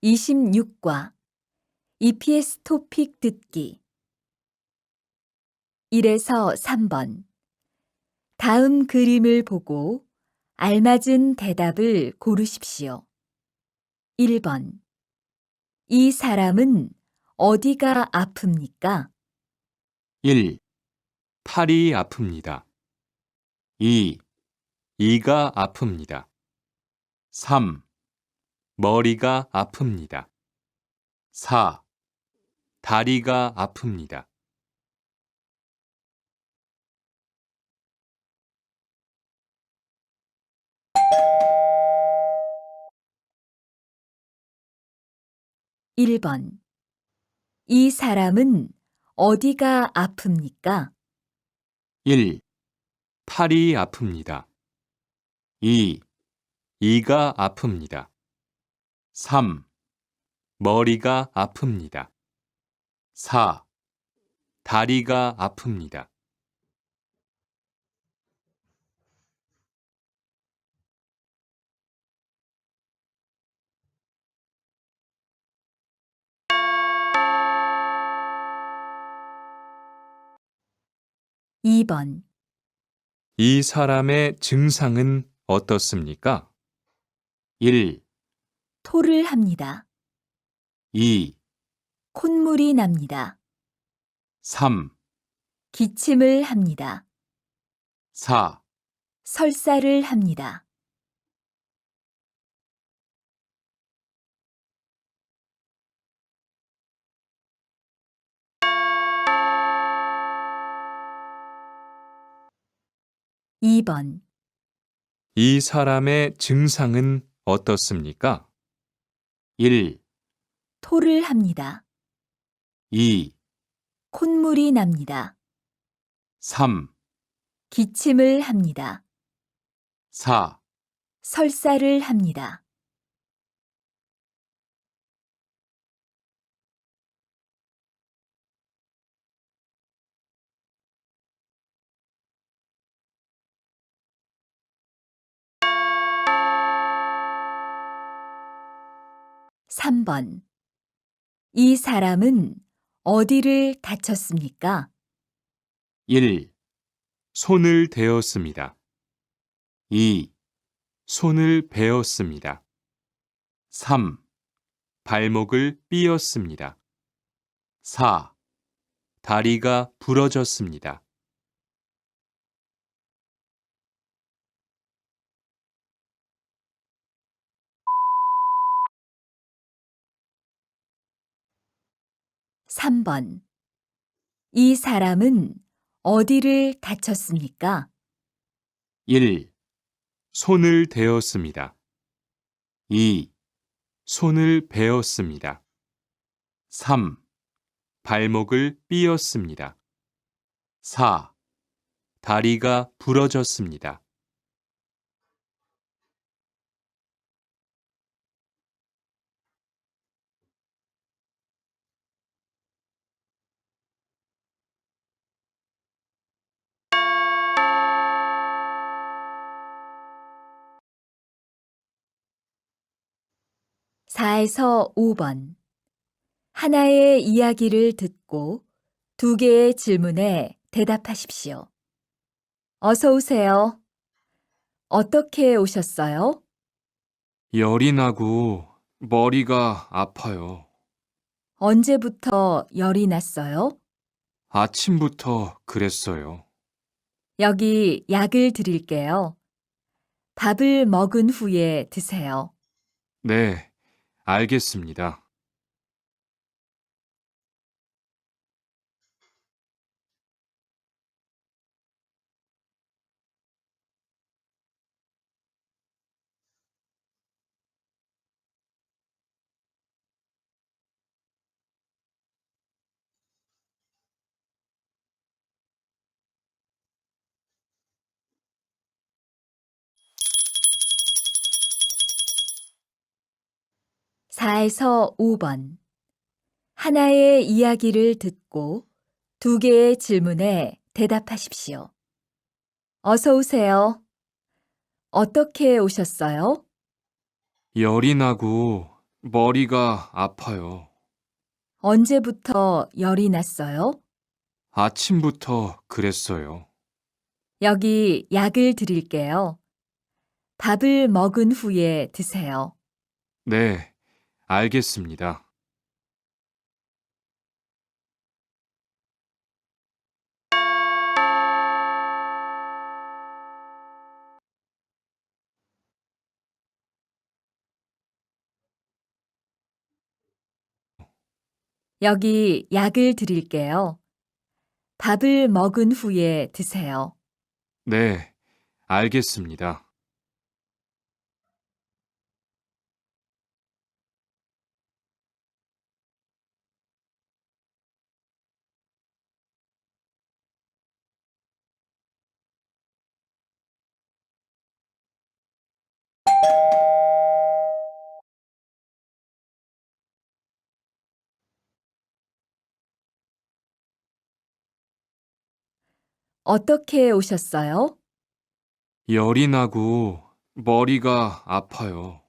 26과 EPS 토픽 듣기 1에서 3번 다음 그림을 보고 알맞은 대답을 고르십시오. 1번 이 사람은 어디가 아픕니까? 1. 팔이 아픕니다. 2. 이가 아픕니다. 3. 머리가 아픕니다. 4. 다리가 아픕니다. 1번 이 사람은 어디가 아픕니까? 1. 팔이 아픕니다. 2. 이가 아픕니다. 3. 머리가 아픕니다. 4. 다리가 아픕니다. 2번 이 사람의 증상은 어떻습니까? 1. 토를 합니다. 2. 콧물이 납니다. 3. 기침을 합니다. 4. 설사를 합니다. 2번 이 사람의 증상은 어떻습니까? 1. 토를 합니다. 2. 콧물이 납니다. 3. 기침을 합니다. 4. 설사를 합니다. 3번 이 사람은 어디를 다쳤습니까? 1. 손을 대었습니다. 2. 손을 베었습니다. 3. 발목을 삐었습니다. 4. 다리가 부러졌습니다. 3번 이 사람은 어디를 다쳤습니까? 1. 손을 대었습니다. 2. 손을 베었습니다. 3. 발목을 삐었습니다. 4. 다리가 부러졌습니다. 4에서 5번 하나의 이야기를 듣고 두 개의 질문에 대답하십시오. 어서 오세요. 어떻게 오셨어요? 열이 나고 머리가 아파요. 언제부터 열이 났어요? 아침부터 그랬어요. 여기 약을 드릴게요. 밥을 먹은 후에 드세요. 네, 알겠습니다. (4에서 5번) 하나의 이야기를 듣고 두 개의 질문에 대답하십시오. 어서 오세요. 어떻게 오셨어요? 열이 나고 머리가 아파요. 언제부터 열이 났어요? 아침부터 그랬어요. 여기 약을 드릴게요. 밥을 먹은 후에 드세요. 네, 알겠습니다. 여기 약을 드릴게요. 밥을 먹은 후에 드세요. 네, 알겠습니다. 어떻게 오셨어요? 열이 나고 머리가 아파요.